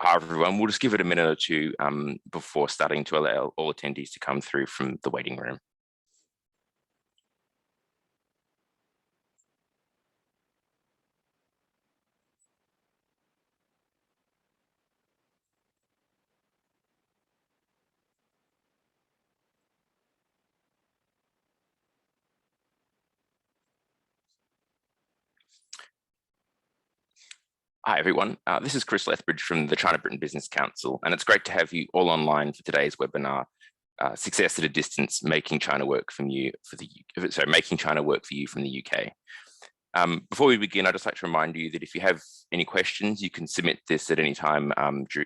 Hi, everyone. We'll just give it a minute or two before starting to allow all attendees to come through from the waiting room. Hi, everyone. This is Chris Lethbridge from the China-Britain Business Council, and it's great to have you all online for today's webinar, Success at a Distance, Making China Work from you Making China Work for you from the UK. Before we begin, I'd just like to remind you that if you have any questions, you can submit this at any time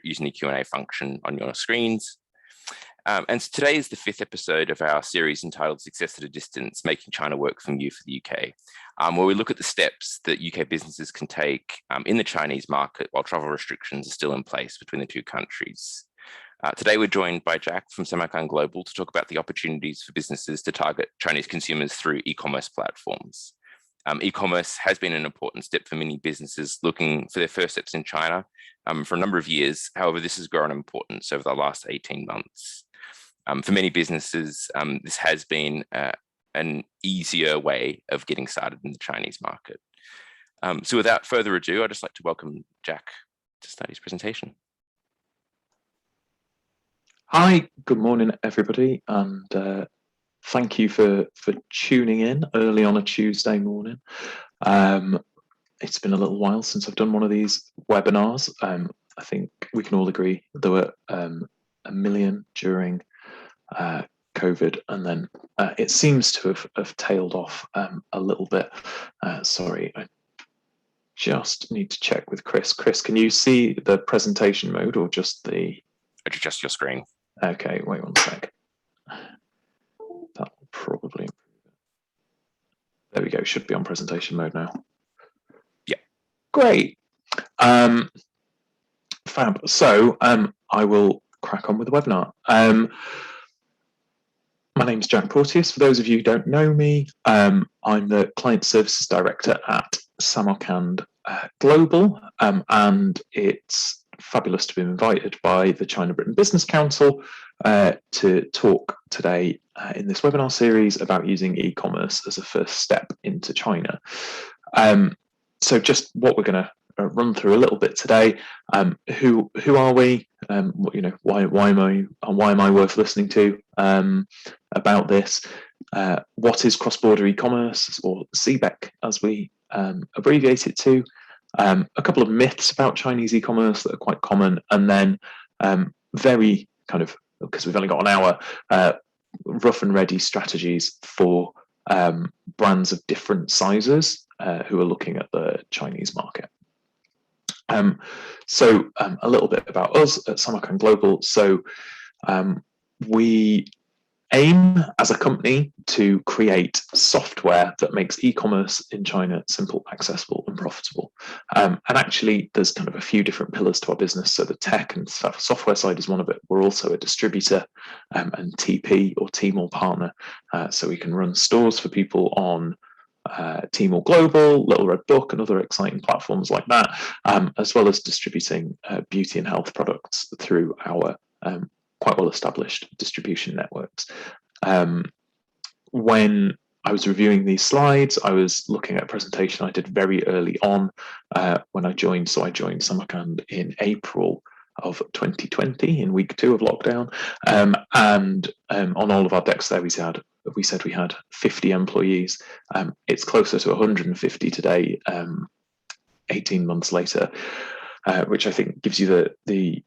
using the Q&A function on your screens. And so today is the 5th episode of our series entitled Success at a Distance, Making China Work from you for the UK, where we look at the steps that UK businesses can take in the Chinese market while travel restrictions are still in place between the two countries. Today, we're joined by Jack from Samarkand Global to talk about the opportunities for businesses to target Chinese consumers through e-commerce platforms. E-commerce has been an important step for many businesses looking for their first steps in China for a number of years. However, this has grown in importance over the last 18 months. For many businesses, this has been an easier way of getting started in the Chinese market. So without further ado, I'd just like to welcome Jack to start his presentation. Hi, good morning, everybody, and thank you for tuning in early on a Tuesday morning. It's been a little while since I've done one of these webinars. I think we can all agree there were a million during COVID, and then it seems to have tailed off a little bit. Sorry, I just need to check with Chris. Chris, can you see the presentation mode or just the... Just your screen. Okay, wait one sec. That will probably improve it. There we go, should be on presentation mode now. Yeah. Great. Fab. So I will crack on with the webinar. My name's Jack Porteous. For those of you who don't know me, I'm the Client Services Director at Samarkand Global, and it's fabulous to be invited by the China-Britain Business Council to talk today in this webinar series about using e-commerce as a first step into China. So just what we're going to run through a little bit today. Who are we? Why am I worth listening to about this? What is cross-border e-commerce, or CBEC as we abbreviate it to? A couple of myths about Chinese e-commerce that are quite common, and then very kind of, because we've only got an hour, rough and ready strategies for brands of different sizes who are looking at the Chinese market. So a little bit about us at Samarkand Global. So we aim as a company to create software that makes e-commerce in China simple, accessible and profitable. And actually there's kind of a few different pillars to our business. So the tech and software side is one of it. We're also a distributor and TP or Tmall partner. So we can run stores for people on Tmall Global, Little Red Book and other exciting platforms like that, as well as distributing beauty and health products through our quite well-established distribution networks. When I was reviewing these slides, I was looking at a presentation I did very early on when I joined. So I joined Samarkand in April of 2020, in week 2 of lockdown, and on all of our decks there we said we had 50 employees. It's closer to 150 today, 18 months later, which I think gives you the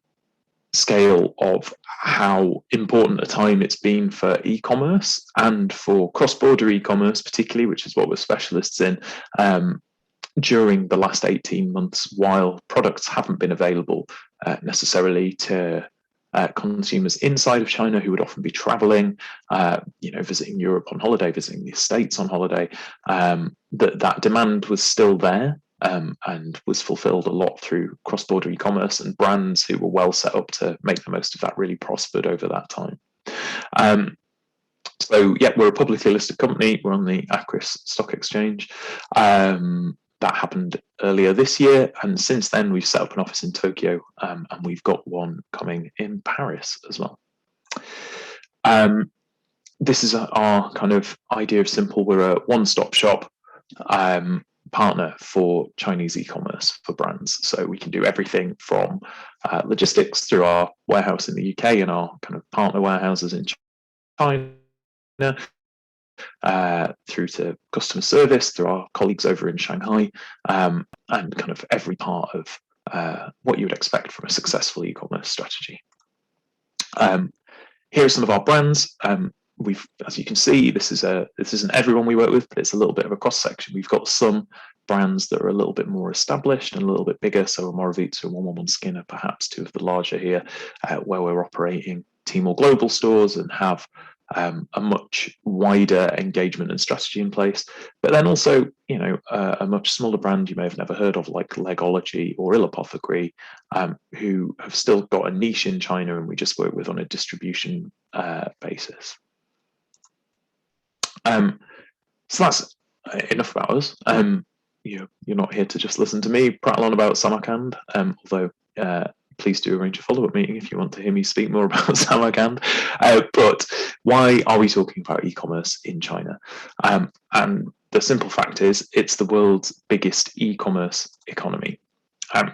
scale of how important a time it's been for e-commerce and for cross-border e-commerce particularly, which is what we're specialists in, during the last 18 months, while products haven't been available necessarily to consumers inside of China who would often be traveling, visiting Europe on holiday, visiting the States on holiday. That demand was still there and was fulfilled a lot through cross-border e-commerce, and brands who were well set up to make the most of that really prospered over that time. So yeah, we're a publicly listed company. We're on the Akris Stock Exchange. That happened earlier this year, and since then we've set up an office in Tokyo, and we've got one coming in Paris as well. This is our kind of idea of simple. We're a one-stop shop partner for Chinese e-commerce for brands. So we can do everything from logistics through our warehouse in the UK and our kind of partner warehouses in China, through to customer service through our colleagues over in Shanghai, and kind of every part of what you would expect from a successful e-commerce strategy. Here are some of our brands. As you can see, this isn't everyone we work with, but it's a little bit of a cross section. We've got some brands that are a little bit more established and a little bit bigger. So Moravitsa and 111 Skin are perhaps two of the larger here, where we're operating Tmall Global stores and have a much wider engagement and strategy in place. But then also, a much smaller brand you may have never heard of, like Legology or Il Apothecary, who have still got a niche in China and we just work with on a distribution basis. So that's enough about us. You're not here to just listen to me prattle on about Samarkand, although please do arrange a follow-up meeting if you want to hear me speak more about Samarkand. But why are we talking about e-commerce in China? And the simple fact is it's the world's biggest e-commerce economy.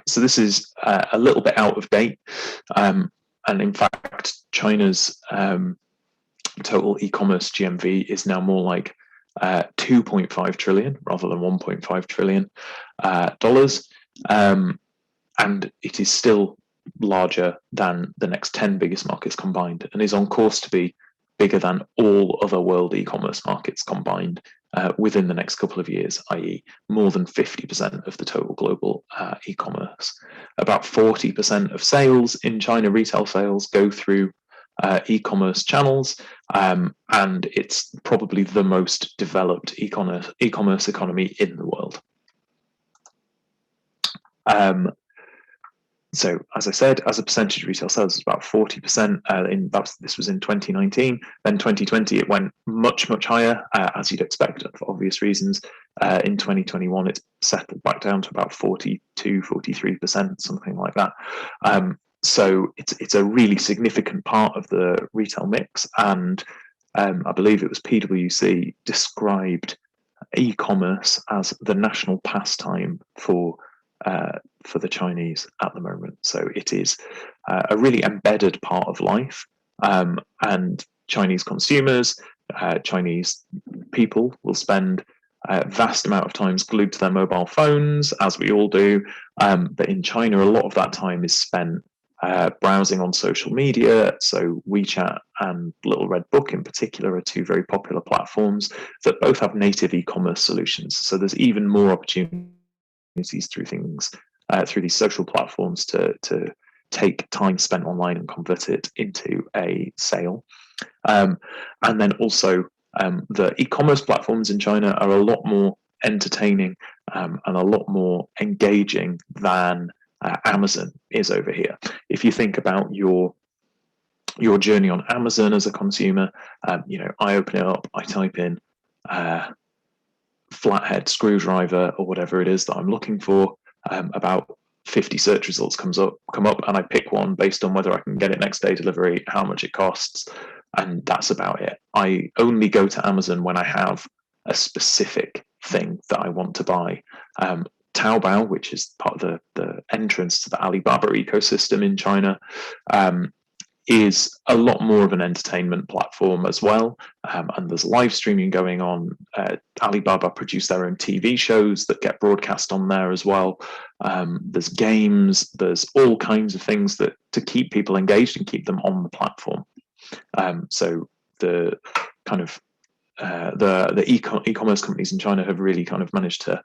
So this is a little bit out of date. And in fact, China's total e-commerce GMV is now more like 2.5 trillion rather than 1.5 trillion dollars. And it is still larger than the next 10 biggest markets combined and is on course to be bigger than all other world e-commerce markets combined within the next couple of years, i.e. more than 50% of the total global e-commerce. About 40% of sales in China, retail sales, go through e-commerce channels, and it's probably the most developed e-commerce economy in the world. So, as I said, as a percentage of retail sales, it's about 40%. This was in 2019. Then 2020, it went much, much higher, as you'd expect for obvious reasons. In 2021, it's settled back down to about 42, 43%, something like that. So it's a really significant part of the retail mix. And I believe it was PwC described e-commerce as the national pastime for the Chinese at the moment. So it is a really embedded part of life, and Chinese consumers, Chinese people will spend a vast amount of time glued to their mobile phones, as we all do, but in China a lot of that time is spent browsing on social media. So WeChat and Little Red Book in particular are two very popular platforms that both have native e-commerce solutions. So there's even more opportunities through these social platforms to take time spent online and convert it into a sale. And then also the e-commerce platforms in China are a lot more entertaining and a lot more engaging than Amazon is over here. If you think about your journey on Amazon as a consumer, I open it up, I type in flathead screwdriver or whatever it is that I'm looking for, about 50 search results come up, and I pick one based on whether I can get it next day delivery, how much it costs, and that's about it. I only go to Amazon when I have a specific thing that I want to buy. Taobao, which is part of the entrance to the Alibaba ecosystem in China, is a lot more of an entertainment platform as well. And there's live streaming going on. Alibaba produce their own TV shows that get broadcast on there as well. There's games, there's all kinds of things that to keep people engaged and keep them on the platform. So the kind of the e-commerce companies in China have really kind of managed to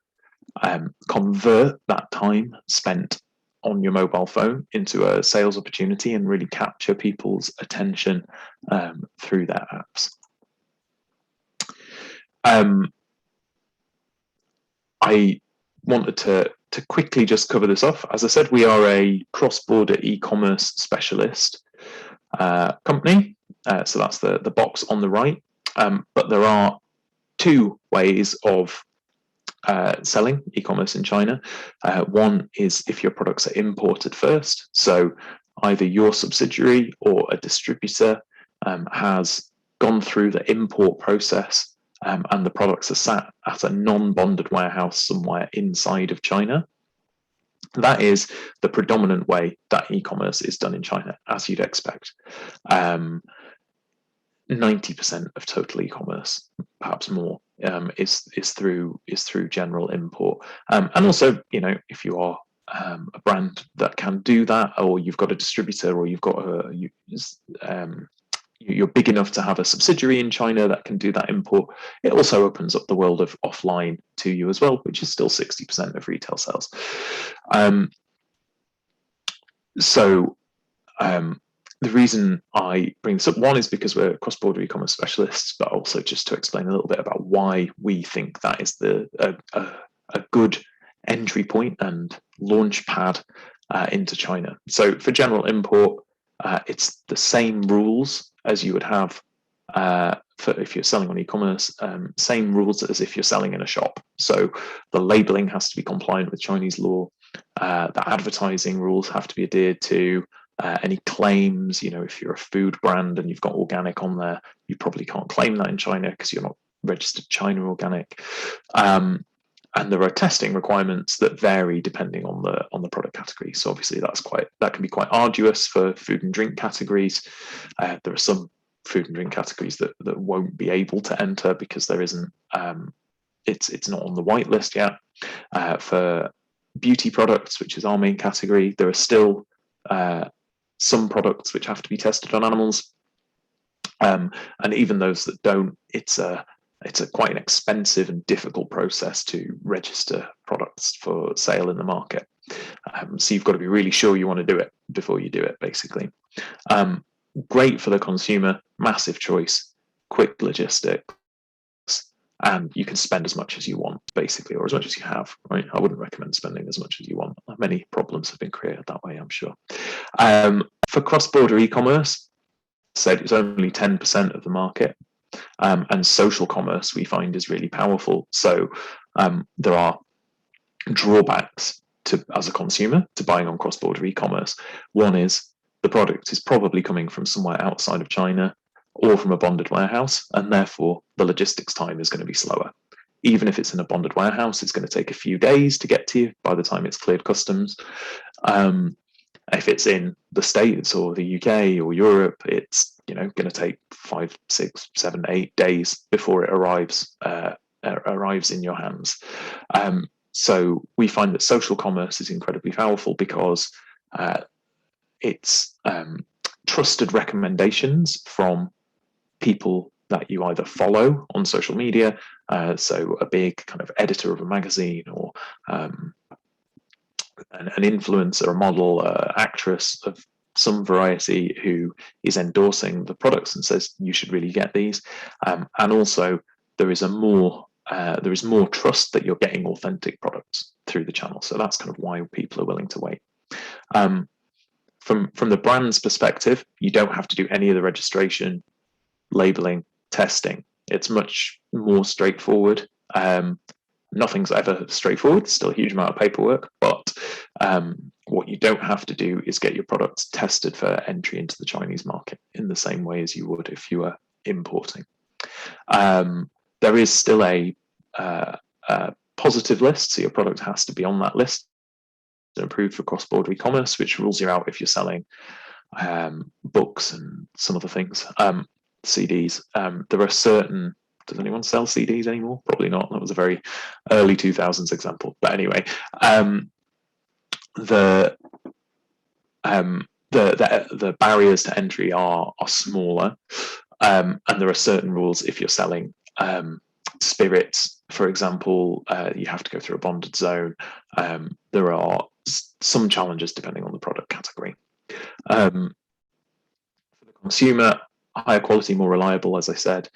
convert that time spent on your mobile phone into a sales opportunity and really capture people's attention through their apps. I wanted to quickly just cover this off. As I said, we are a cross-border e-commerce specialist company. So that's the box on the right. But there are two ways of selling e-commerce in China. One is if your products are imported first. So either your subsidiary or a distributor has gone through the import process and the products are sat at a non-bonded warehouse somewhere inside of China. That is the predominant way that e-commerce is done in China, as you'd expect. 90% of total e-commerce, perhaps more, is through general import. And also, you know, if you are a brand that can do that, or you've got a distributor, or you've got you're big enough to have a subsidiary in China that can do that import, it also opens up the world of offline to you as well, which is still 60% of retail sales. The reason I bring this up, one is because we're cross-border e-commerce specialists, but also just to explain a little bit about why we think that is a good entry point and launch pad into China. So for general import, it's the same rules as you would have for if you're selling on e-commerce, same rules as if you're selling in a shop. So the labeling has to be compliant with Chinese law. The advertising rules have to be adhered to. Any claims, you know, if you're a food brand and you've got organic on there, you probably can't claim that in China because you're not registered China organic. And there are testing requirements that vary depending on the product category. So obviously that can be quite arduous for food and drink categories. There are some food and drink categories that won't be able to enter because there isn't. It's not on the whitelist yet. For beauty products, which is our main category, there are still some products which have to be tested on animals, and even those that don't, it's a quite an expensive and difficult process to register products for sale in the market. So you've got to be really sure you want to do it before you do it, basically. Great for the consumer, massive choice, quick logistics, and you can spend as much as you want, basically, or as much as you have, right? I wouldn't recommend spending as much as you want. Many problems have been created that way, I'm sure. For cross-border e-commerce, said it's only 10% of the market, and social commerce we find is really powerful. So there are drawbacks as a consumer to buying on cross-border e-commerce. One is the product is probably coming from somewhere outside of China or from a bonded warehouse, and therefore the logistics time is going to be slower. Even if it's in a bonded warehouse, it's going to take a few days to get to you by the time it's cleared customs. If it's in the States or the UK or Europe, it's going to take 5, 6, 7, 8 days before it arrives in your hands. So we find that social commerce is incredibly powerful because it's trusted recommendations from people that you either follow on social media, so a big kind of editor of a magazine, or an influencer, a model, actress of some variety who is endorsing the products and says you should really get these, and also there is more trust that you're getting authentic products through the channel. So that's kind of why people are willing to wait. From the brand's perspective, you don't have to do any of the registration, labeling, testing. It's much more straightforward. Nothing's ever straightforward, still a huge amount of paperwork, but what you don't have to do is get your products tested for entry into the Chinese market in the same way as you would if you were importing. There is still a positive list, so your product has to be on that list, approved for cross-border e-commerce, which rules you out if you're selling books and some other things, CDs. There are certain, does anyone sell CDs anymore? Probably not. That was a very early 2000s example. But anyway, the barriers to entry are smaller, and there are certain rules if you're selling spirits, for example. You have to go through a bonded zone. There are some challenges depending on the product category. For the consumer, higher quality, more reliable, as I said.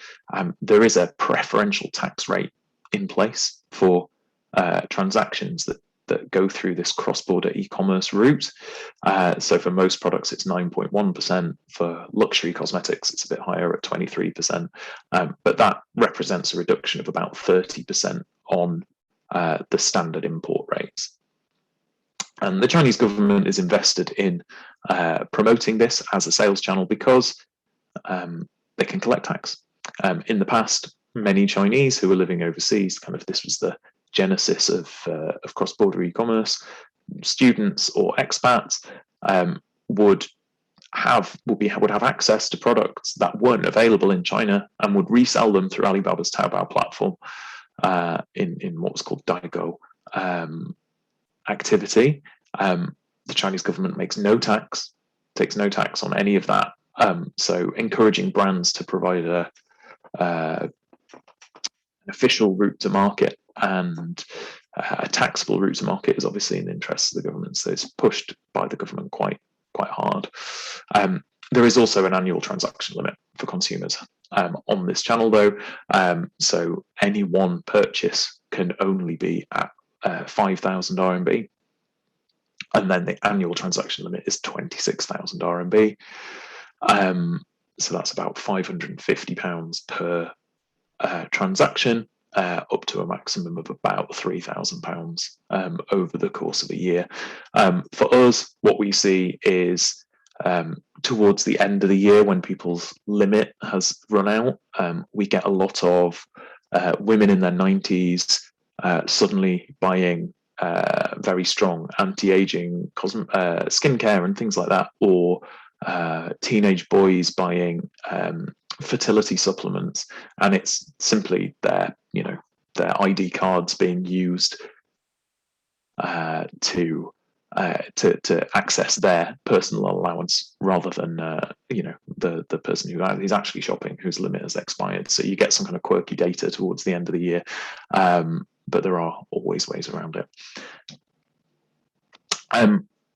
There is a preferential tax rate in place for transactions that go through this cross-border e-commerce route. So for most products, it's 9.1%. For luxury cosmetics, it's a bit higher at 23%. But that represents a reduction of about 30% on the standard import rates. And the Chinese government is invested in promoting this as a sales channel because they can collect tax. In the past, many Chinese who were living overseas, this was the genesis of cross-border e-commerce, students or expats would have access to products that weren't available in China and would resell them through Alibaba's Taobao platform in what was called Daigou activity. The Chinese government takes no tax on any of that. So encouraging brands to provide an official route to market and a taxable route to market is obviously in the interests of the government. So it's pushed by the government quite hard. There is also an annual transaction limit for consumers on this channel, though. So any one purchase can only be at 5,000 RMB. And then the annual transaction limit is 26,000 RMB. So that's about £550 per transaction, up to a maximum of about £3,000 over the course of a year. For us, what we see is towards the end of the year, when people's limit has run out, we get a lot of women in their 90s suddenly buying very strong anti-aging skincare and things like that, or teenage boys buying fertility supplements, and it's simply their ID cards being used to access their personal allowance rather than the person who is actually shopping whose limit has expired. So you get some kind of quirky data towards the end of the year, but there are always ways around it.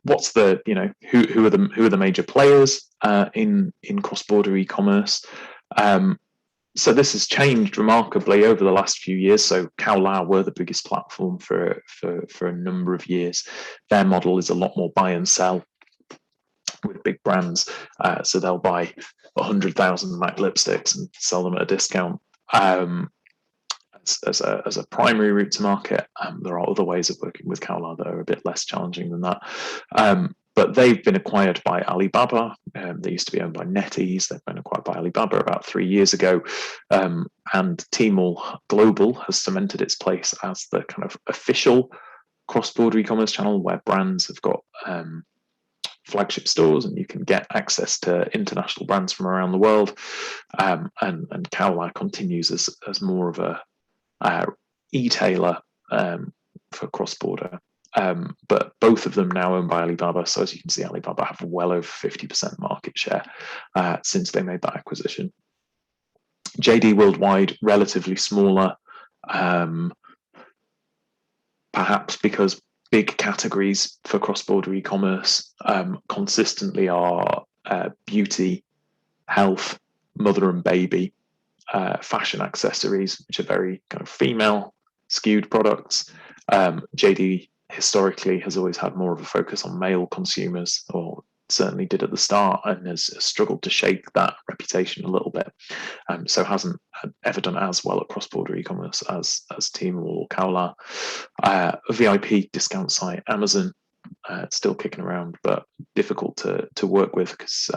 What's the who are the major players in cross-border e-commerce? So this has changed remarkably over the last few years. So Cowlao were the biggest platform for a number of years. Their model is a lot more buy and sell with big brands. So they'll buy 100,000 MAC lipsticks and sell them at a discount as a primary route to market. There are other ways of working with Cowlao that are a bit less challenging than that. But they've been acquired by Alibaba. They used to be owned by NetEase. They've been acquired by Alibaba about 3 years ago. And Chinal Global has cemented its place as the kind of official cross-border e-commerce channel where brands have got flagship stores and you can get access to international brands from around the world. And Cowlao continues as more of a e-tailer for cross-border. But both of them now owned by Alibaba. So as you can see, Alibaba have well over 50% market share since they made that acquisition. JD Worldwide, relatively smaller, perhaps because big categories for cross-border e-commerce consistently are beauty, health, mother and baby, fashion accessories, which are very kind of female skewed products. JD historically has always had more of a focus on male consumers, or certainly did at the start, and has struggled to shake that reputation a little bit. So hasn't ever done as well at cross-border e-commerce as Tmall or Cowlao. VIP discount site Amazon, still kicking around, but difficult to work with because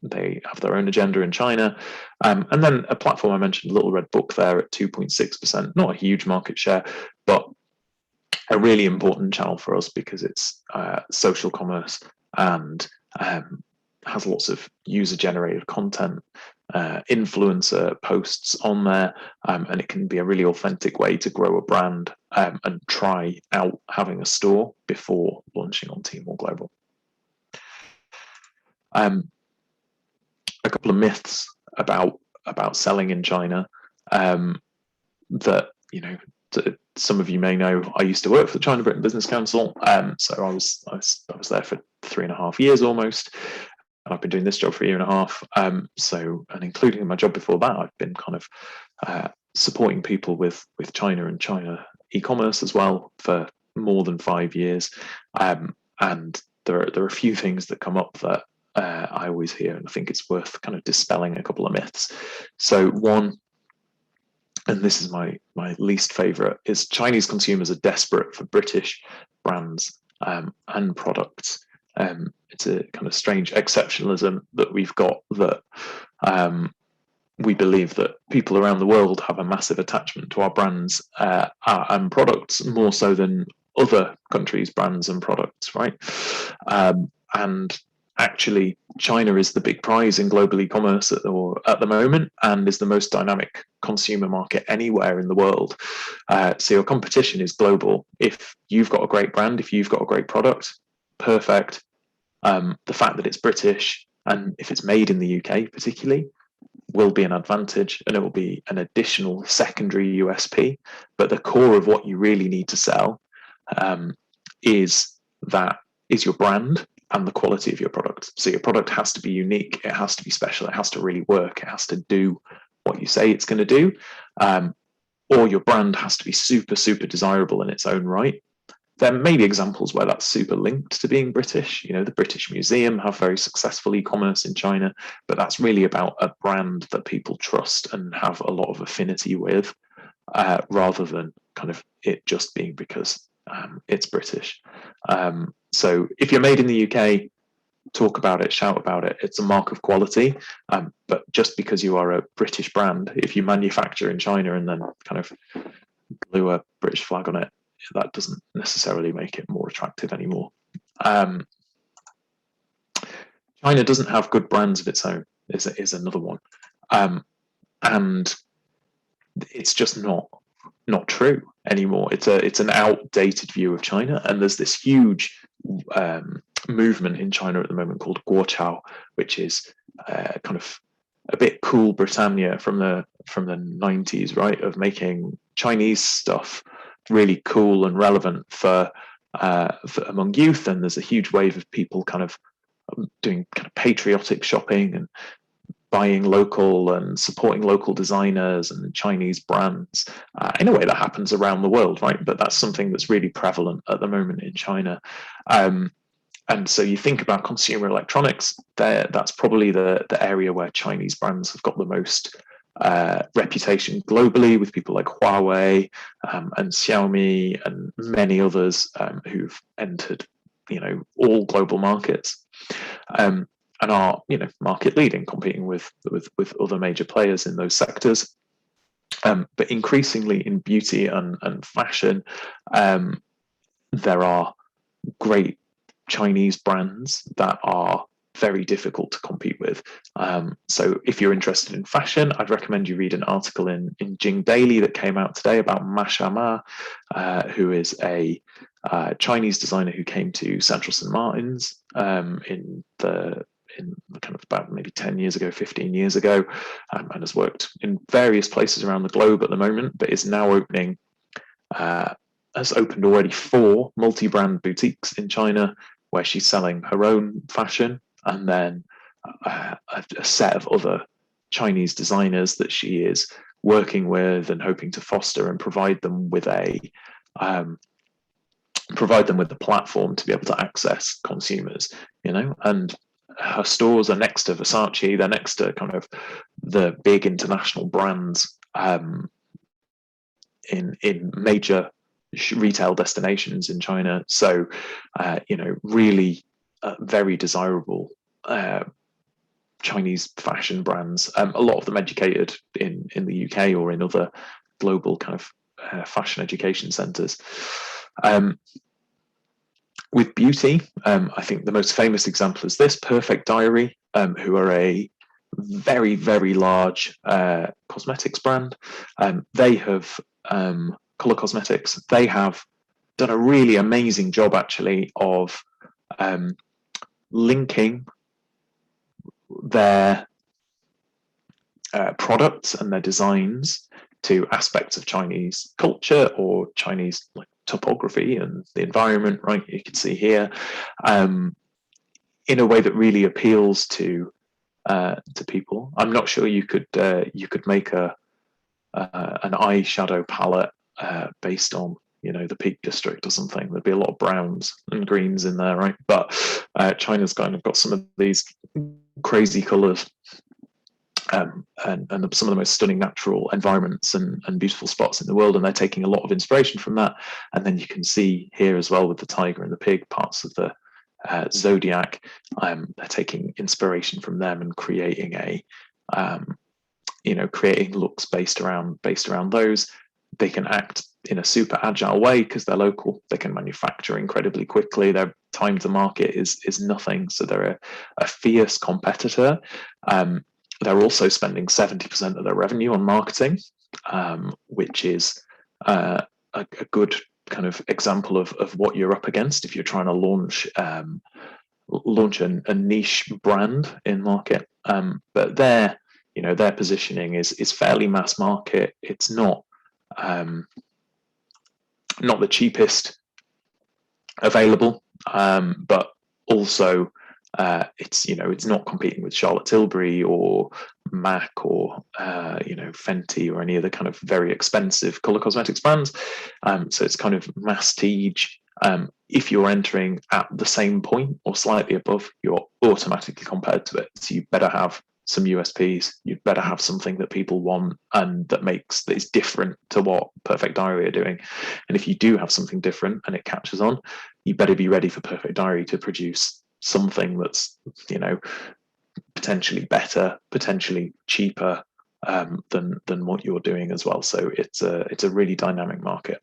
they have their own agenda in China. And then a platform I mentioned, Little Red Book, there at 2.6%, not a huge market share, but a really important channel for us because it's social commerce and has lots of user-generated content, influencer posts on there, and it can be a really authentic way to grow a brand and try out having a store before launching on Tmall Global. A couple of myths about selling in China that some of you may know. I used to work for the China Britain Business Council, so I was there for 3.5 years almost, and I've been doing this job for 1.5 years. And including in my job before that, I've been kind of supporting people with China and China e-commerce as well for more than 5 years. And there are a few things that come up that I always hear, and I think it's worth kind of dispelling a couple of myths. So one, and this is my least favorite, is Chinese consumers are desperate for British brands and products. It's a kind of strange exceptionalism that we've got, that we believe that people around the world have a massive attachment to our brands and products, more so than other countries' brands and products, right? And actually, China is the big prize in global e-commerce at the moment, and is the most dynamic consumer market anywhere in the world. So your competition is global. If you've got a great brand, if you've got a great product, perfect. The fact that it's British, and if it's made in the UK particularly, will be an advantage, and it will be an additional secondary USP. But the core of what you really need to sell is your brand and the quality of your product. So your product has to be unique, it has to be special, it has to really work, it has to do what you say it's going to do, or your brand has to be super, super desirable in its own right. There may be examples where that's super linked to being British. You know, the British Museum have very successful e-commerce in China, but that's really about a brand that people trust and have a lot of affinity with, rather than kind of it just being because it's British. So if you're made in the UK, talk about it, shout about it. It's a mark of quality. But just because you are a British brand, if you manufacture in China and then kind of glue a British flag on it, that doesn't necessarily make it more attractive anymore. China doesn't have good brands of its own, is another one. And it's just not true anymore. It's an outdated view of China, and there's this huge movement in China at the moment called Guochao, which is kind of a bit cool Britannia from the 90s, right? Of making Chinese stuff really cool and relevant for among youth. And there's a huge wave of people kind of doing kind of patriotic shopping and buying local and supporting local designers and Chinese brands in a way that happens around the world, right? But that's something that's really prevalent at the moment in China. And so you think about consumer electronics, that's probably the area where Chinese brands have got the most reputation globally, with people like Huawei and Xiaomi and many others who've entered, all global markets, and are, market leading, competing with other major players in those sectors. But increasingly in beauty and fashion, there are great Chinese brands that are very difficult to compete with. So if you're interested in fashion, I'd recommend you read an article in Jing Daily that came out today about Ma Xiaoma, who is a Chinese designer who came to Central St. Martin's in kind of about maybe 10 years ago, 15 years ago, and has worked in various places around the globe at the moment, but is now has opened already 4 multi-brand boutiques in China, where she's selling her own fashion, and then a set of other Chinese designers that she is working with and hoping to foster and provide them with a platform to be able to access consumers, and her stores are next to Versace, they're next to kind of the big international brands in major retail destinations in China. So, really very desirable Chinese fashion brands, a lot of them educated in the UK or in other global kind of fashion education centres. With beauty, I think the most famous example is this, Perfect Diary, who are a very, very large cosmetics brand. They have Colour Cosmetics. They have done a really amazing job, actually, of linking their products and their designs to aspects of Chinese culture or Chinese topography and the environment, right? You can see here, in a way that really appeals to people. I'm not sure you could make an eyeshadow palette based on the Peak District or something. There'd be a lot of browns and greens in there, right? But China's kind of got some of these crazy colors. and some of the most stunning natural environments and beautiful spots in the world, and they're taking a lot of inspiration from that. And then you can see here as well with the tiger and the pig, parts of the zodiac. They're taking inspiration from them and creating creating looks based around those. They can act in a super agile way because they're local. They can manufacture incredibly quickly. Their time to market is nothing, so they're a fierce competitor. They're also spending 70% of their revenue on marketing, which is a good kind of example of what you're up against if you're trying to launch a niche brand in market. But their positioning is fairly mass market. It's not the cheapest available, but also it's not competing with Charlotte Tilbury or MAC or Fenty or any other kind of very expensive color cosmetics brands. So it's kind of masstige. If you're entering at the same point or slightly above, you're automatically compared to it. So you better have some USPs. You'd better have something that people want and that is different to what Perfect Diary are doing. And if you do have something different and it catches on, you better be ready for Perfect Diary to produce something that's potentially better, potentially cheaper than what you're doing as well. So it's a really dynamic market.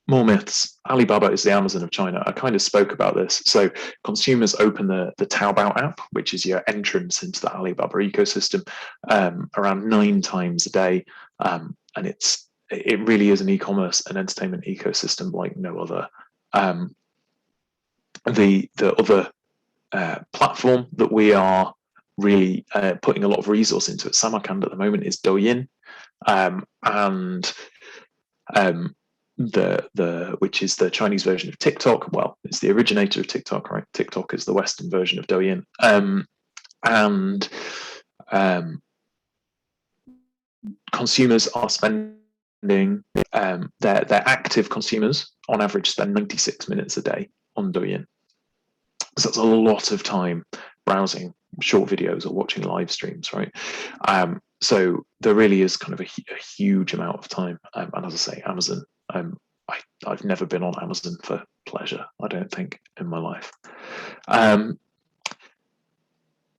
More myths. Alibaba is the Amazon of China. I kind of spoke about this. So consumers open the Taobao app, which is your entrance into the Alibaba ecosystem, around 9 times a day. And it really is an e-commerce and entertainment ecosystem like no other. The other platform that we are really putting a lot of resource into at Samarkand at the moment is Douyin, which is the Chinese version of TikTok. Well, it's the originator of TikTok, right? TikTok is the Western version of Douyin. Consumers are spending, they're active consumers on average spend 96 minutes a day on Douyin. So that's a lot of time browsing short videos or watching live streams, right? So there really is kind of a huge amount of time. And as I say, Amazon, I've never been on Amazon for pleasure, I don't think, in my life.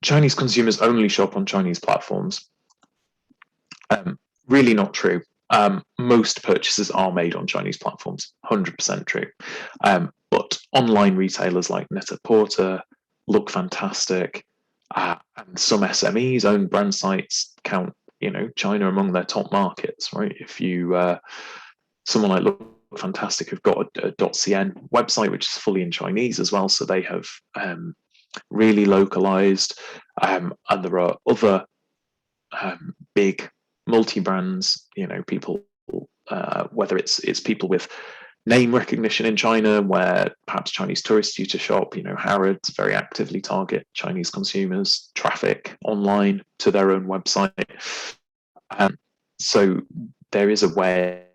Chinese consumers only shop on Chinese platforms. Really not true. Most purchases are made on Chinese platforms, 100% true. But online retailers like Net-a-Porter, Look Fantastic, and some SMEs own brand sites count, China among their top markets, right? If you, someone like Look Fantastic have got a .cn website, which is fully in Chinese as well. So they have really localized, and there are other big multi-brands, people, whether it's people with name recognition in China, where perhaps Chinese tourists used to shop. Harrods very actively target Chinese consumers, traffic online to their own website. So there is a way.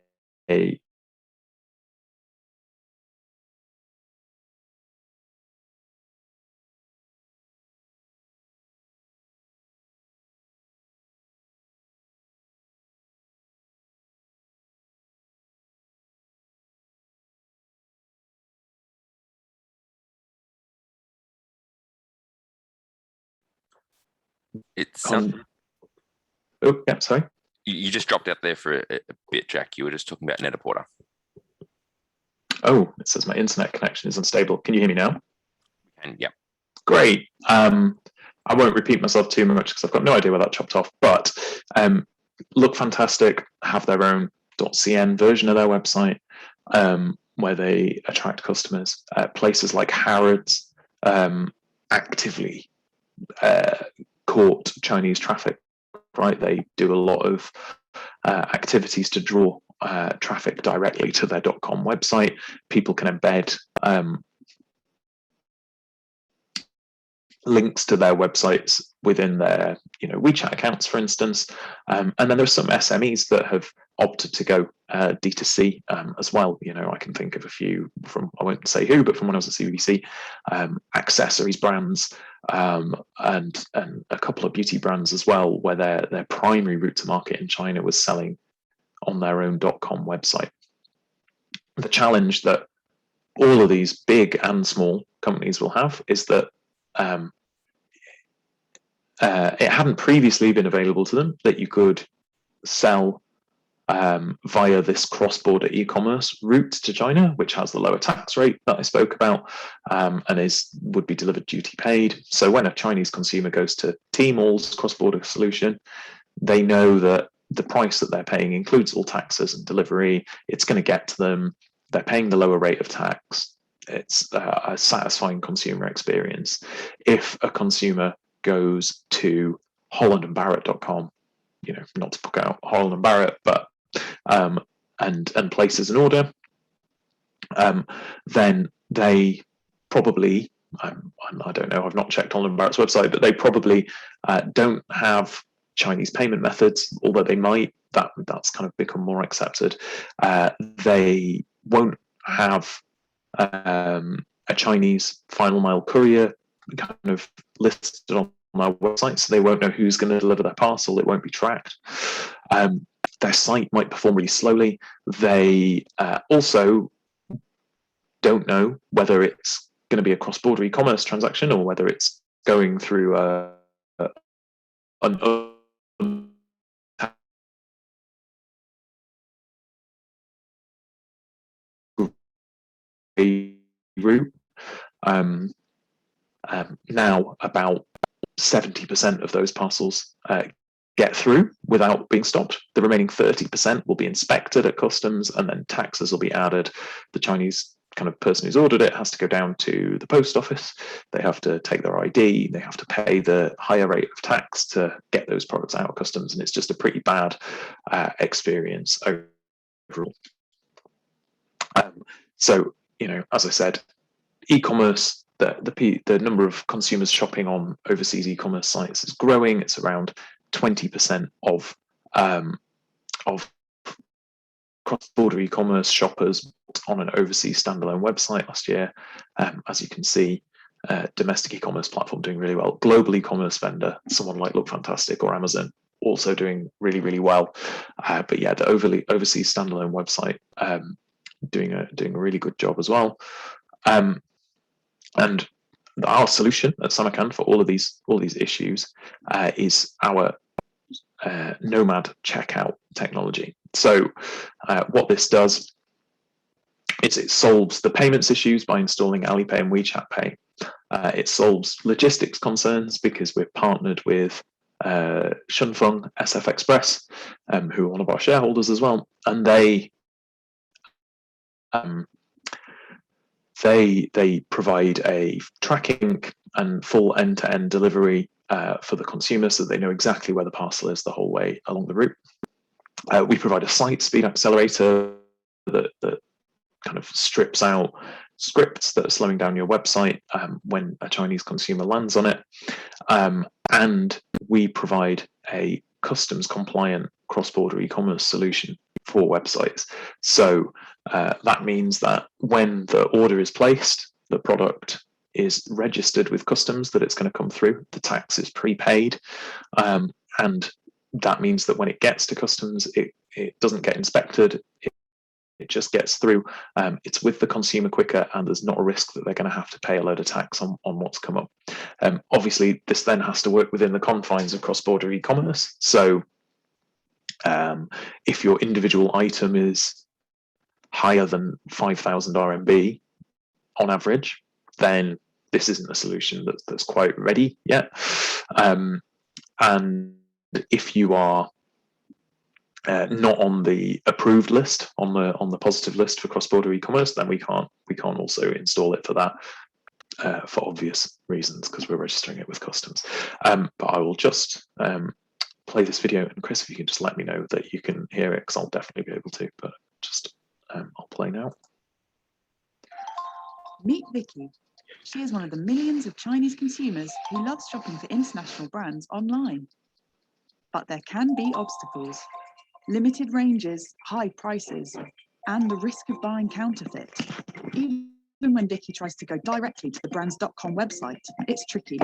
It sounds. Oh, yeah, sorry. You just dropped out there for a bit, Jack. You were just talking about Net-a-Porter. Oh, it says my internet connection is unstable. Can you hear me now? And yeah. Great. I won't repeat myself too much because I've got no idea where that chopped off. But Look Fantastic have their own .cn version of their website where they attract customers. Places like Harrods actively court Chinese traffic, right? They do a lot of activities to draw traffic directly to their .com website. People can embed links to their websites within their WeChat accounts, for instance. And then there's some SMEs that have opted to go D2C as well. I can think of a few from, I won't say who, but from when I was at CBC, accessories brands and a couple of beauty brands as well, where their primary route to market in China was selling on their own .com website. The challenge that all of these big and small companies will have is that it hadn't previously been available to them that you could sell via this cross-border e-commerce route to China, which has the lower tax rate that I spoke about, and would be delivered duty paid. So when a Chinese consumer goes to Tmall's cross-border solution, they know that the price that they're paying includes all taxes and delivery. It's going to get to them. They're paying the lower rate of tax. It's a satisfying consumer experience. If a consumer goes to hollandandbarrett.com, not to pick out Holland and Barrett, but and places an order, then they probably, I don't know, I've not checked Holland and Barrett's website, but they probably don't have Chinese payment methods, although they might. That's kind of become more accepted. They won't have a Chinese final mile courier kind of listed on our website, so they won't know who's going to deliver their parcel. It won't be tracked. Their site might perform really slowly. They also don't know whether it's going to be a cross-border e-commerce transaction or whether it's going through an route. Now about 70% of those parcels get through without being stopped. The remaining 30% will be inspected at customs, and then taxes will be added. The Chinese kind of person who's ordered it has to go down to the post office. They have to take their ID. They have to pay the higher rate of tax to get those products out of customs, and it's just a pretty bad experience overall. So, as I said, e-commerce, the number of consumers shopping on overseas e-commerce sites is growing. It's around 20% of cross-border e-commerce shoppers on an overseas standalone website last year. As you can see, domestic e-commerce platform doing really well. Global e-commerce vendor, someone like Look Fantastic or Amazon, also doing really, really well. But yeah, the overseas standalone website doing a really good job as well. And our solution at Samarkand for all of these issues is our Nomad checkout technology. So what this does is it solves the payments issues by installing Alipay and WeChat Pay. It solves logistics concerns because we're partnered with Shunfeng SF Express, who are one of our shareholders as well, and they provide a tracking and full end-to-end delivery for the consumer, so they know exactly where the parcel is the whole way along the route. We provide a site speed accelerator that kind of strips out scripts that are slowing down your website when a Chinese consumer lands on it. And we provide a customs compliant cross-border e-commerce solution for websites. So that means that when the order is placed, the product is registered with customs, that it's going to come through, the tax is prepaid, and that means that when it gets to customs, it doesn't get inspected, it just gets through. It's with the consumer quicker, and there's not a risk that they're going to have to pay a load of tax on what's come up. Obviously, this then has to work within the confines of cross-border e-commerce. So if your individual item is higher than 5,000 RMB on average, then this isn't a solution that's quite ready yet. And if you are not on the approved list, on the positive list for cross-border e-commerce, then we can't also install it for that for obvious reasons, because we're registering it with customs. But I will just play this video, and Chris, if you can just let me know that you can hear it, because I'll definitely be able to. But just I'll play now. Meet Vicky. She is one of the millions of Chinese consumers who love shopping for international brands online. But there can be obstacles. Limited ranges, high prices, and the risk of buying counterfeit. Even when Vicky tries to go directly to the brand's .com website, it's tricky.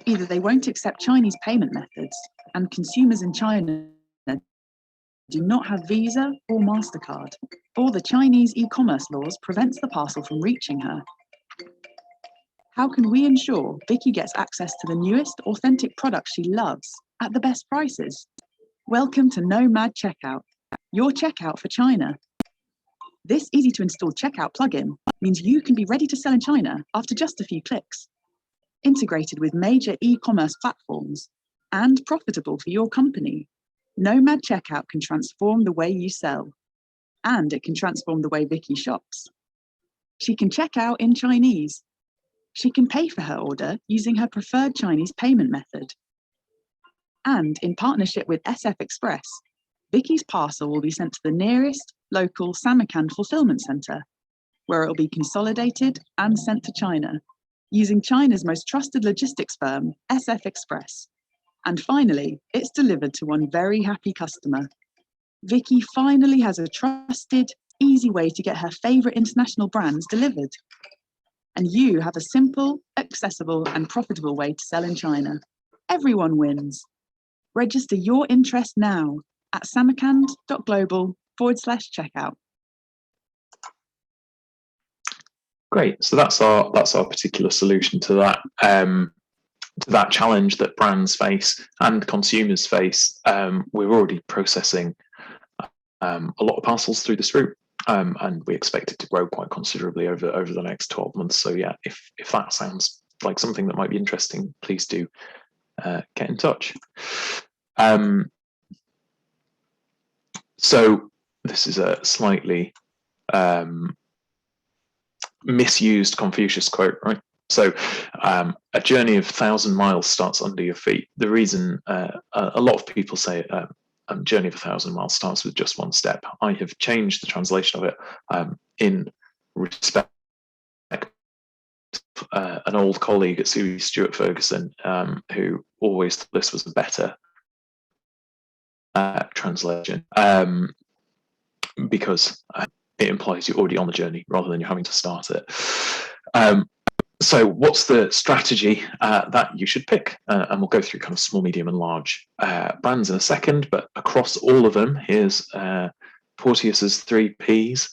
Either they won't accept Chinese payment methods, and consumers in China do not have Visa or MasterCard, or the Chinese e-commerce laws prevents the parcel from reaching her. How can we ensure Vicky gets access to the newest, authentic products she loves at the best prices? Welcome to Nomad Checkout, your checkout for China. This easy-to-install checkout plugin means you can be ready to sell in China after just a few clicks. Integrated with major e-commerce platforms and profitable for your company, Nomad Checkout can transform the way you sell, and it can transform the way Vicky shops. She can check out in Chinese. She can pay for her order using her preferred Chinese payment method. And in partnership with SF Express, Vicky's parcel will be sent to the nearest local Samarkand fulfillment center, where it will be consolidated and sent to China, using China's most trusted logistics firm, SF Express. And finally, it's delivered to one very happy customer. Vicky finally has a trusted, easy way to get her favorite international brands delivered. And you have a simple, accessible, and profitable way to sell in China. Everyone wins. Register your interest now at samarkand.global/checkout. Great. So that's our particular solution to that challenge that brands face and consumers face. We're already processing a lot of parcels through this route, and we expect it to grow quite considerably over the next 12 months. So yeah, if that sounds like something that might be interesting, please do get in touch. So this is a slightly misused Confucius quote, right? So a journey of 1,000 miles starts under your feet. The reason a lot of people say a journey of 1,000 miles starts with just one step. I have changed the translation of it in respect an old colleague at Suey Stewart Ferguson who always thought this was a better translation because it implies you're already on the journey rather than you're having to start it. So what's the strategy that you should pick? And we'll go through kind of small, medium and large brands in a second, but across all of them, here's Porteous's 3 Ps,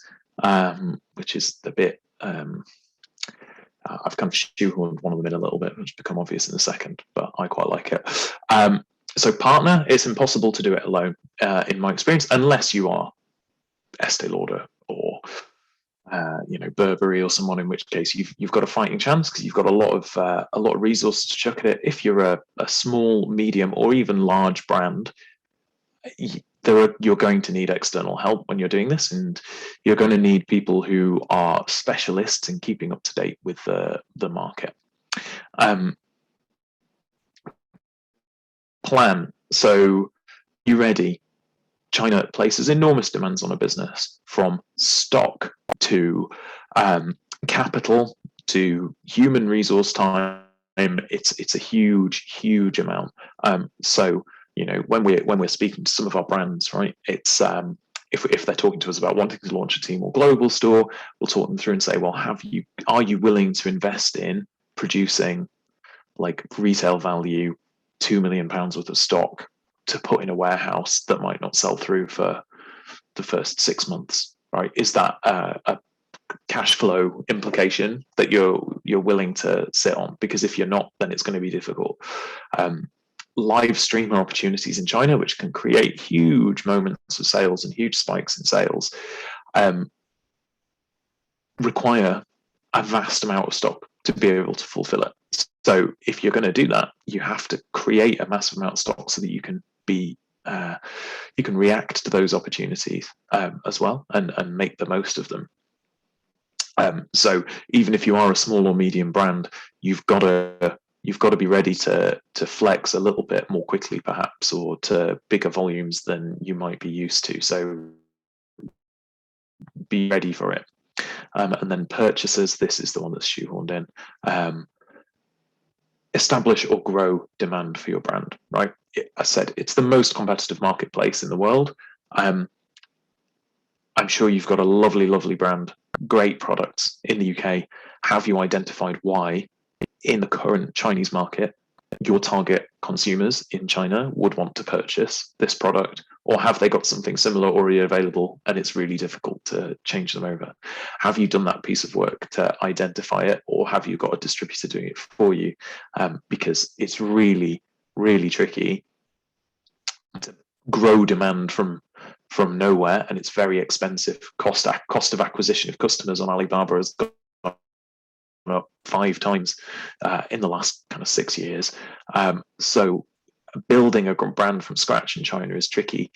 which is the bit, I've kind of shoehorned one of them in a little bit, which will become obvious in a second, but I quite like it. So partner, it's impossible to do it alone, in my experience, unless you are Estee Lauder or Burberry or someone, in which case you've got a fighting chance because you've got a lot of resources to chuck at it. If you're a small, medium, or even large brand, you're going to need external help when you're doing this, and you're going to need people who are specialists in keeping up to date with the market. Plan. So you ready? China places enormous demands on a business, from stock to capital to human resource time. It's a huge amount. So when we're speaking to some of our brands, right, it's if they're talking to us about wanting to launch a team or global store, we'll talk them through and say, well, are you willing to invest in producing like retail value £2 million worth of stock to put in a warehouse that might not sell through for the first 6 months, right? Is that a cash flow implication that you're willing to sit on? Because if you're not, then it's going to be difficult. Live streamer opportunities in China, which can create huge moments of sales and huge spikes in sales, require a vast amount of stock to be able to fulfill it. So if you're going to do that, you have to create a massive amount of stock so that you can react to those opportunities as well and make the most of them. So even if you are a small or medium brand, you've got to be ready to flex a little bit more quickly, perhaps, or to bigger volumes than you might be used to. So be ready for it. And then purchases, this is the one that's shoehorned in. Establish or grow demand for your brand, right? I said it's the most competitive marketplace in the world. I'm sure you've got a lovely brand, great products in the UK. Have you identified why in the current Chinese market your target consumers in China would want to purchase this product, or have they got something similar already available and it's really difficult to change them over? Have you done that piece of work to identify it, or have you got a distributor doing it for you? Because it's really, really tricky to grow demand from nowhere, and it's very expensive. Cost of acquisition of customers on Alibaba has gone up 5 times in the last kind of 6 years. So building a brand from scratch in China is tricky,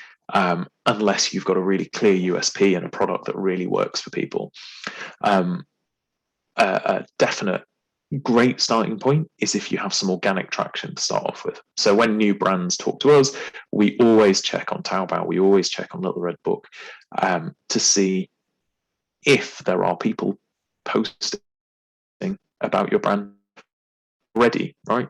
unless you've got a really clear USP and a product that really works for people. A definite great starting point is if you have some organic traction to start off with. So when new brands talk to us, we always check on Taobao, we always check on Little Red Book to see if there are people posting about your brand already, right?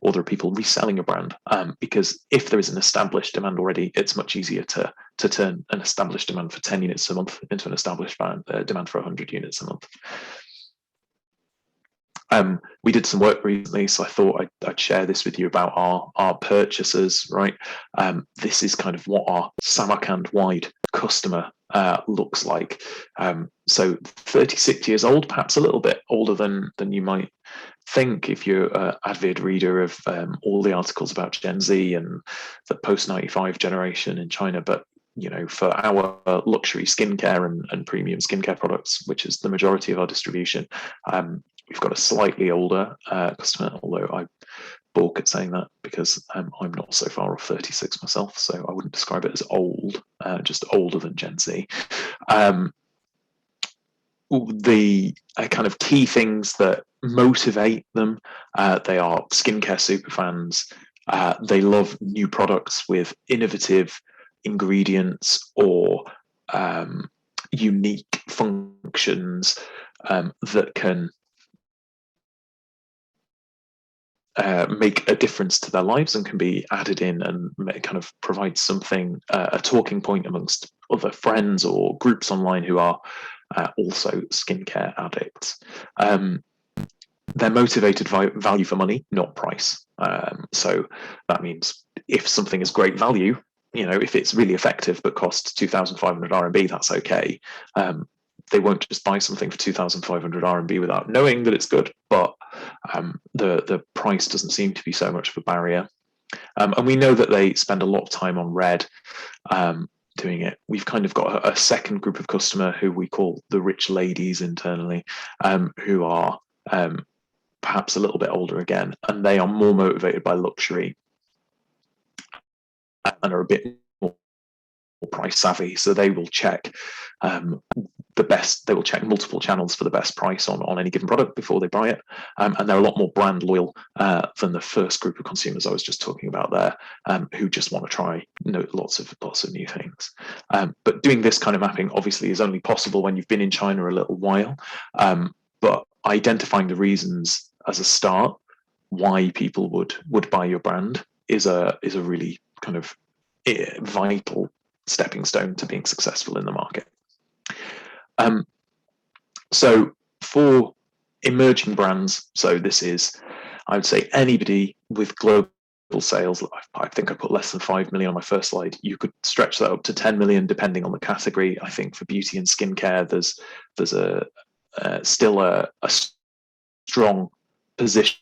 Or there are people reselling a brand, because if there is an established demand already, it's much easier to turn an established demand for 10 units a month into an established demand for 100 units a month. We did some work recently, so I thought I'd share this with you about our purchasers, right? This is kind of what our Samarkand-wide customer looks like. So 36 years old, perhaps a little bit older than you might think if you're an avid reader of all the articles about Gen Z and the post-95 generation in China. But for our luxury skincare and premium skincare products, which is the majority of our distribution, we've got a slightly older customer, although I balk at saying that because I'm not so far off 36 myself, so I wouldn't describe it as old, just older than Gen Z. The kind of key things that motivate them, they are skincare superfans. They love new products with innovative ingredients or unique functions that can make a difference to their lives and can be added in and kind of provide something, a talking point amongst other friends or groups online who are also skincare addicts. They're motivated by value for money, not price. So that means if something is great value, if it's really effective but costs 2,500 RMB, that's okay. They won't just buy something for 2,500 RMB without knowing that it's good, but the price doesn't seem to be so much of a barrier. And we know that they spend a lot of time on Red doing it. We've kind of got a second group of customer who we call the rich ladies internally, who are perhaps a little bit older again, and they are more motivated by luxury and are a bit more price savvy. So they will check they will check multiple channels for the best price on any given product before they buy it. And they're a lot more brand loyal than the first group of consumers I was just talking about there, who just want to try lots of new things. But doing this kind of mapping obviously is only possible when you've been in China a little while. But identifying the reasons as a start why people would buy your brand is a really kind of vital stepping stone to being successful in the market. So for emerging brands, so this is, I would say, anybody with global sales. I think I put less than 5 million on my first slide. You could stretch that up to 10 million depending on the category. I think for beauty and skincare, there's still a strong position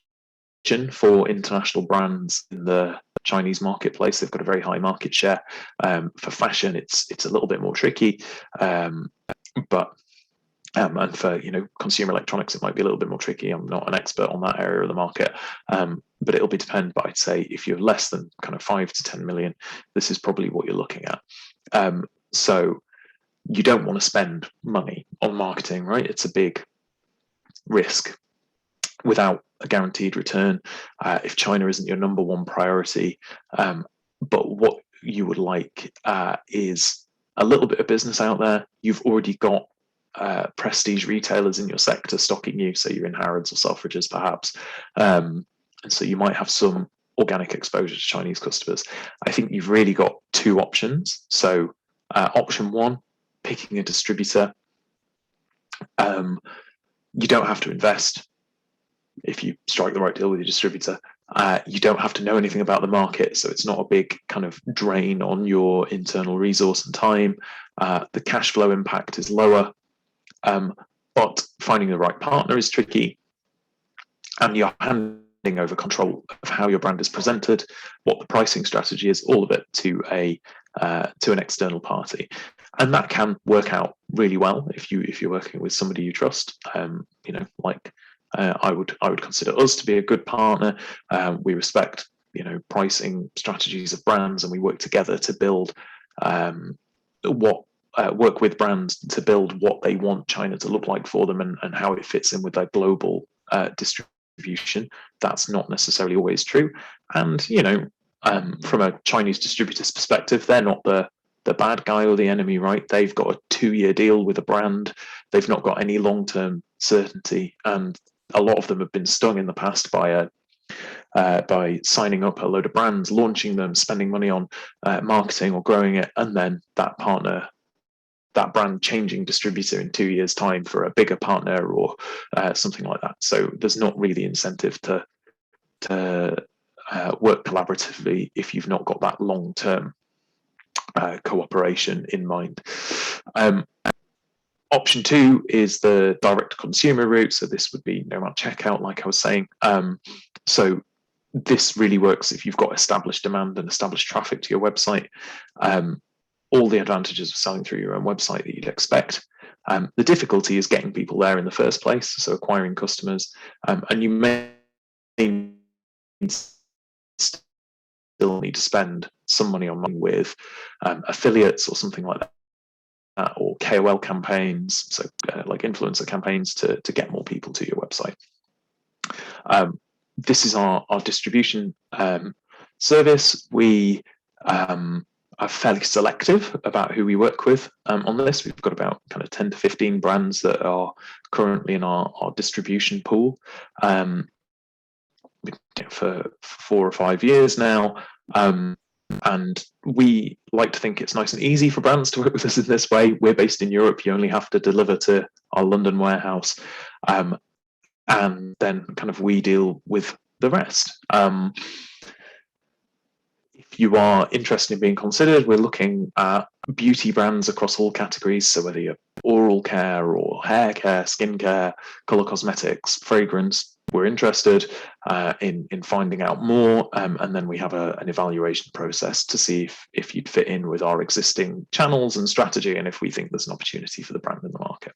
for international brands in the Chinese marketplace. They've got a very high market share. For fashion, it's a little bit more tricky, but and for consumer electronics, it might be a little bit more tricky. I'm not an expert on that area of the market, but it'll be depend. But I'd say if you're less than kind of 5 to 10 million, this is probably what you're looking at. So you don't want to spend money on marketing, right? It's a big risk without a guaranteed return if China isn't your number one priority. But what you would like is a little bit of business out there. You've already got prestige retailers in your sector stocking you, so you're in Harrods or Selfridges perhaps, and so you might have some organic exposure to Chinese customers. I think you've really got 2 options. So option 1, picking a distributor. You don't have to invest if you strike the right deal with your distributor. You don't have to know anything about the market, so it's not a big kind of drain on your internal resource and time. The cash flow impact is lower, but finding the right partner is tricky, and you're handing over control of how your brand is presented, what the pricing strategy is, all of it to an external party. And that can work out really well if you're working with somebody you trust. Like I would consider us to be a good partner. We respect pricing strategies of brands, and we work together to build work with brands to build what they want China to look like for them, and how it fits in with their global distribution. That's not necessarily always true, and from a Chinese distributor's perspective, they're not the bad guy or the enemy, right? They've got a 2-year deal with a brand. They've not got any long-term certainty, and a lot of them have been stung in the past by signing up a load of brands, launching them, spending money on marketing or growing it, and then that brand changing distributor in 2 years' time for a bigger partner or something like that. So there's not really incentive to work collaboratively if you've not got that long-term cooperation in mind. Option 2 is the direct consumer route. So this would be Nomad Checkout, like I was saying. So this really works if you've got established demand and established traffic to your website. All the advantages of selling through your own website that you'd expect. The difficulty is getting people there in the first place, so acquiring customers. And you may still need to spend some money on with affiliates or something like that, or KOL campaigns, so like influencer campaigns to get more people to your website. This is our distribution service. We are fairly selective about who we work with on this. We've got about kind of 10 to 15 brands that are currently in our distribution pool for 4 or 5 years now. And we like to think it's nice and easy for brands to work with us in this way. We're based in Europe. You only have to deliver to our London warehouse. And then kind of we deal with the rest. If you are interested in being considered, we're looking at beauty brands across all categories. So whether you're oral care or hair care, skin care, color cosmetics, fragrance, we're interested in finding out more. And then we have an evaluation process to see if you'd fit in with our existing channels and strategy, and if we think there's an opportunity for the brand in the market.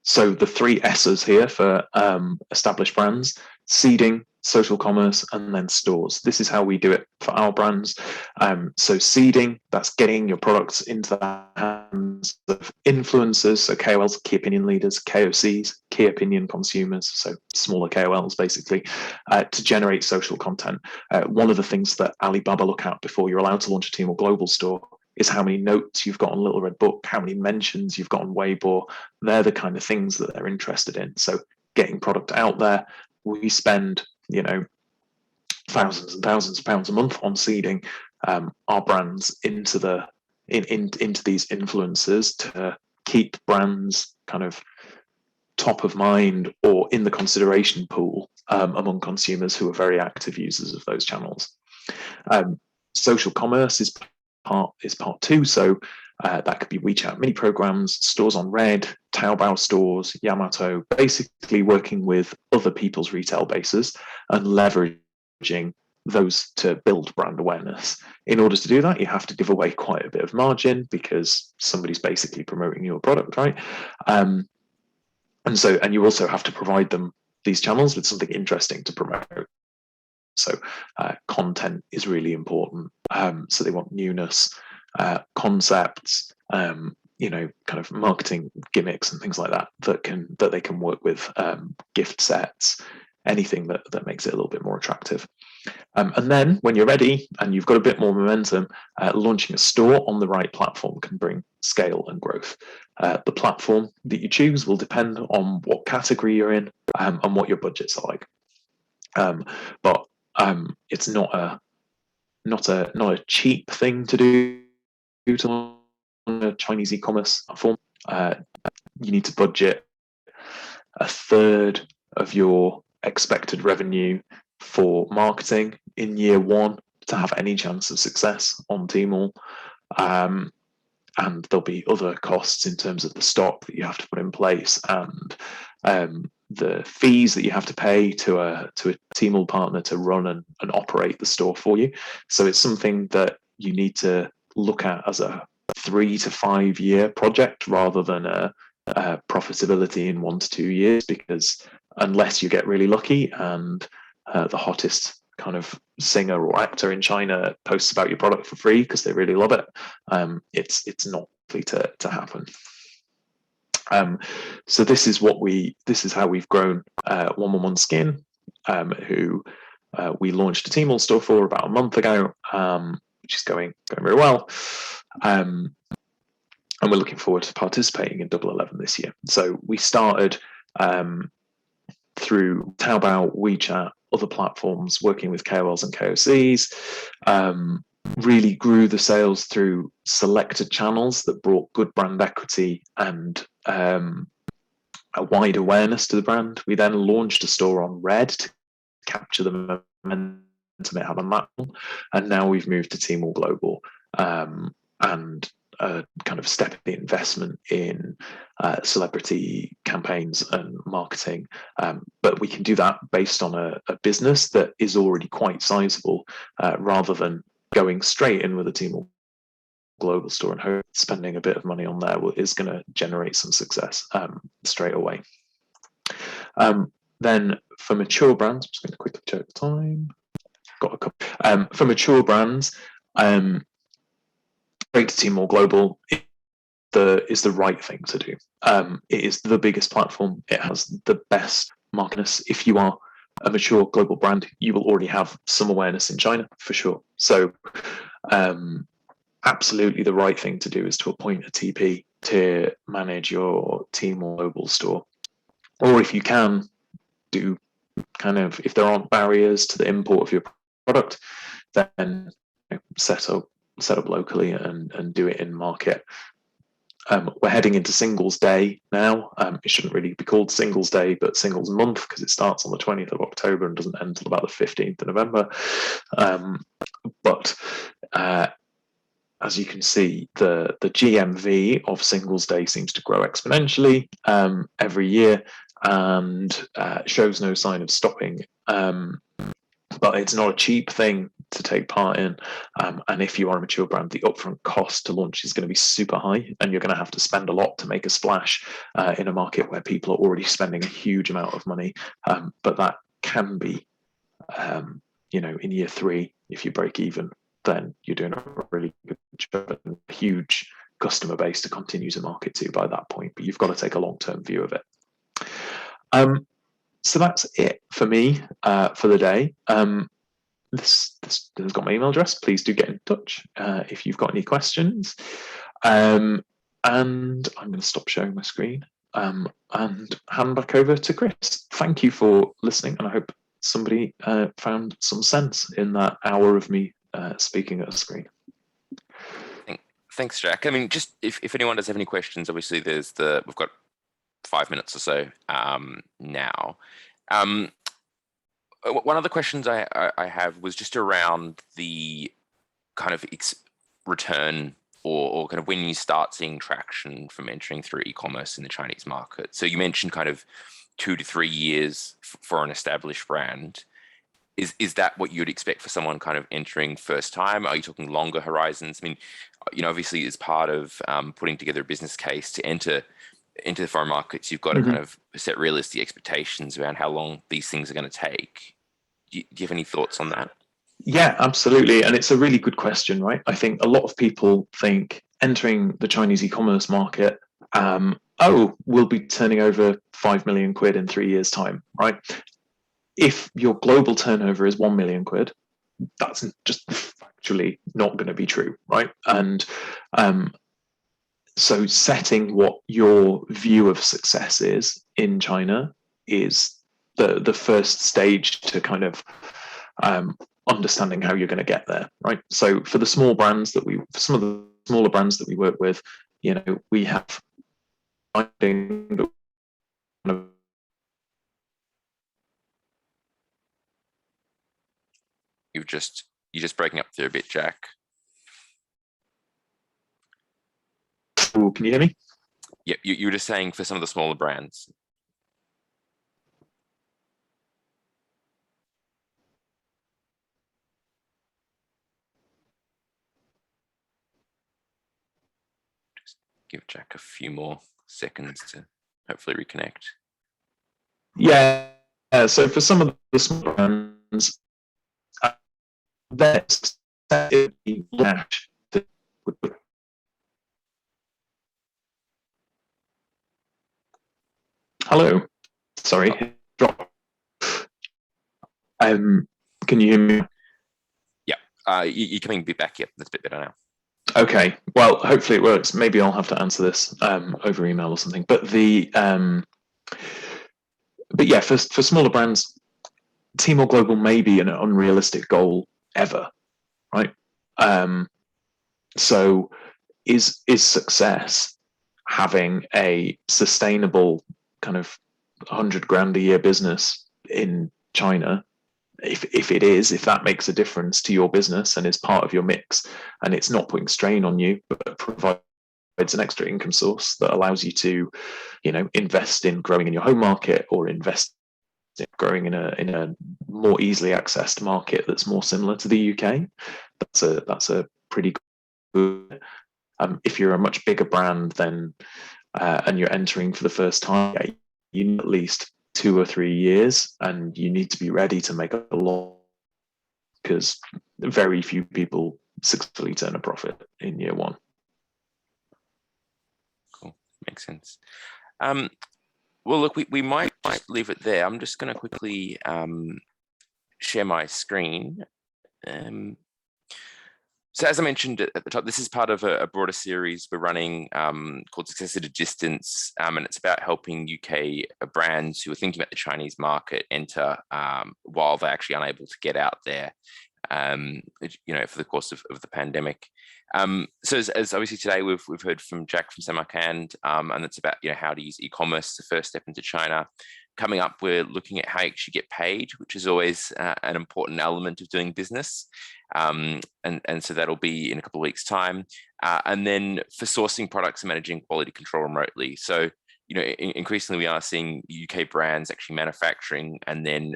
So the 3 S's here for established brands: seeding, social commerce, and then stores. This is how we do it for our brands. So seeding, that's getting your products into the hands of influencers, so KOLs, key opinion leaders, KOCs, key opinion consumers, so smaller KOLs basically, to generate social content. One of the things that Alibaba look at before you're allowed to launch a Tmall Global store is how many notes you've got on Little Red Book, how many mentions you've got on Weibo. They're the kind of things that they're interested in. So getting product out there, we spend thousands and thousands of pounds a month on seeding our brands into these influencers to keep brands kind of top of mind or in the consideration pool among consumers who are very active users of those channels. Social commerce is part 2. So that could be WeChat mini programs, stores on Red, Taobao stores, Yamato, basically working with other people's retail bases and leveraging those to build brand awareness. In order to do that, you have to give away quite a bit of margin because somebody's basically promoting your product, right? And you also have to provide them, these channels, with something interesting to promote. So content is really important. So they want newness, concepts, kind of marketing gimmicks and things like that that they can work with, gift sets, anything that makes it a little bit more attractive. And then when you're ready and you've got a bit more momentum, launching a store on the right platform can bring scale and growth. The platform that you choose will depend on what category you're in and what your budgets are like. But it's not a cheap thing to do to launch a Chinese e-commerce platform. You need to budget a third of your expected revenue for marketing in year one to have any chance of success on Tmall. And there'll be other costs in terms of the stock that you have to put in place, and the fees that you have to pay to a Tmall partner to run and operate the store for you. So it's something that you need to look at as a 3 to 5 year project rather than a profitability in 1 to 2 years, because unless you get really lucky and the hottest kind of singer or actor in China posts about your product for free because they really love it, it's not likely to happen. So this is how we've grown 111 Skin, who we launched a Tmall store for about a month ago, which is going very well. And we're looking forward to participating in Double 11 this year. So we started through Taobao, WeChat, other platforms, working with KOLs and KOCs, really grew the sales through selected channels that brought good brand equity and a wide awareness to the brand. We then launched a store on Red to capture the momentum it had on that one, and now we've moved to Tmall Global, and kind of step the investment in celebrity campaigns and marketing, but we can do that based on a business that is already quite sizable, rather than going straight in with a Tmall Global store and hope spending a bit of money on there is going to generate some success straight away. Then for mature brands, I'm just going to quickly check the time. Got a couple. For mature brands, straight to Tmall Global is the right thing to do. It is the biggest platform. It has the best marketers. If you are a mature global brand, you will already have some awareness in China for sure. So absolutely the right thing to do is to appoint a TP to manage your Tmall Global store. Or if you can, do kind of, if there aren't barriers to the import of your product, then set up locally and do it in market. We're heading into Singles Day now. It shouldn't really be called Singles Day, but Singles Month, because it starts on the 20th of October and doesn't end until about the 15th of November. But as you can see, the GMV of Singles Day seems to grow exponentially every year, and shows no sign of stopping. But it's not a cheap thing to take part in, and if you are a mature brand, the upfront cost to launch is going to be super high, and you're going to have to spend a lot to make a splash in a market where people are already spending a huge amount of money. But that can be, in year 3, if you break even, then you're doing a really good job and a huge customer base to continue to market to by that point. But you've got to take a long-term view of it. So that's it for me for the day. This has got my email address. Please do get in touch if you've got any questions. And I'm going to stop sharing my screen and hand back over to Chris. Thank you for listening, and I hope somebody found some sense in that hour of me speaking at a screen. Thanks, Jack. I mean, just if anyone does have any questions, obviously we've got 5 minutes or so now. One of the questions I have was just around the kind of return or kind of when you start seeing traction from entering through e-commerce in the Chinese market. So you mentioned kind of 2 to 3 years for an established brand. Is that what you'd expect for someone kind of entering first time? Are you talking longer horizons? I mean, obviously as part of putting together a business case to enter into the foreign markets, you've got to kind of set realistic expectations around how long these things are going to take. Do you have any thoughts on that? Yeah, absolutely. And it's a really good question, right? I think a lot of people think entering the Chinese e-commerce market, we'll be turning over 5 million quid in 3 years' time, right? If your global turnover is 1 million quid, that's just factually not going to be true, right? And so setting what your view of success is in China is the first stage to kind of understanding how you're going to get there, right? So for some of the smaller brands that we work with, we have just breaking up there a bit, Jack. Ooh, can you hear me? Yeah, you were just saying for some of the smaller brands. Just give Jack a few more seconds to hopefully reconnect. Yeah. So for some of the small brands, that's cash. Hello. Sorry. Drop. Can you hear me? Yeah. You're coming a bit back. Yep, that's a bit better now. Okay. Well, hopefully it works. Maybe I'll have to answer this over email or something. But yeah, for smaller brands, Tmall Global may be an unrealistic goal ever, right? So is success having a sustainable kind of 100 grand a year business in China? If it is, if that makes a difference to your business and is part of your mix, and it's not putting strain on you, but provides an extra income source that allows you to, invest in growing in your home market or invest in growing in a more easily accessed market that's more similar to the UK, that's a pretty good. If you're a much bigger brand then and you're entering for the first time, you need at least 2 or 3 years, and you need to be ready to make a lot, because very few people successfully turn a profit in year one. Cool, makes sense. Well, look, we might just leave it there. I'm just going to quickly share my screen. So as I mentioned at the top, this is part of a broader series we're running called Success at a Distance, and it's about helping UK brands who are thinking about the Chinese market enter while they're actually unable to get out there, for the course of the pandemic. So as obviously today we've heard from Jack from Samarkand, and it's about how to use e-commerce, the first step into China. Coming up, we're looking at how you actually get paid, which is always an important element of doing business. And so that'll be in a couple of weeks' time. And then for sourcing products and managing quality control remotely. So, increasingly we are seeing UK brands actually manufacturing and then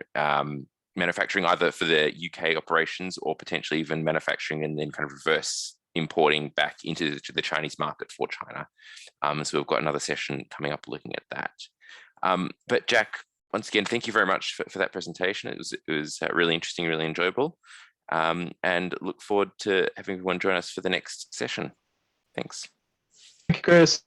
manufacturing either for the UK operations or potentially even manufacturing and then kind of reverse importing back into the Chinese market for China. So we've got another session coming up looking at that. But Jack, once again, thank you very much for that presentation. It was really interesting, really enjoyable, and look forward to having everyone join us for the next session. Thanks. Thank you, Chris.